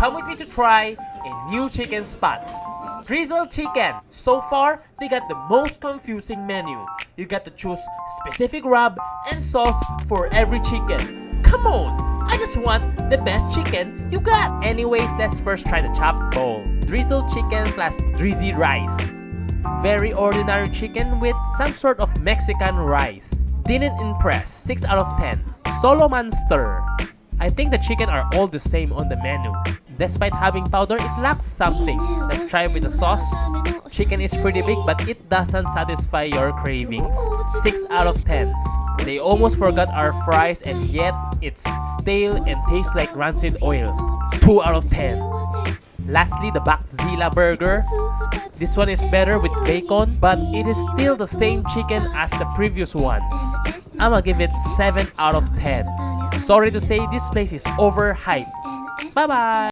come with me to try a new chicken spot. Drizzled Chicken. So far, they got the most confusing menu. You got to choose specific rub and sauce for every chicken. Come on, I just want the best chicken you got. Anyways, let's first try the chopped bowl. Drizzled chicken plus drizzy rice. Very ordinary chicken with some sort of Mexican rice. Didn't impress. 6 out of 10. Solo monster. I think the chicken are all the same on the menu. Despite having powder, it lacks something. Let's try with the sauce. Chicken is pretty big but it doesn't satisfy your cravings. 6 out of 10. They almost forgot our fries and yet it's stale and tastes like rancid oil. 2 out of 10. Lastly, the Bakzilla burger. This one is better with bacon but it is still the same chicken as the previous ones. I'ma give it 7 out of 10. Sorry to say, this place is overhyped. Bye bye!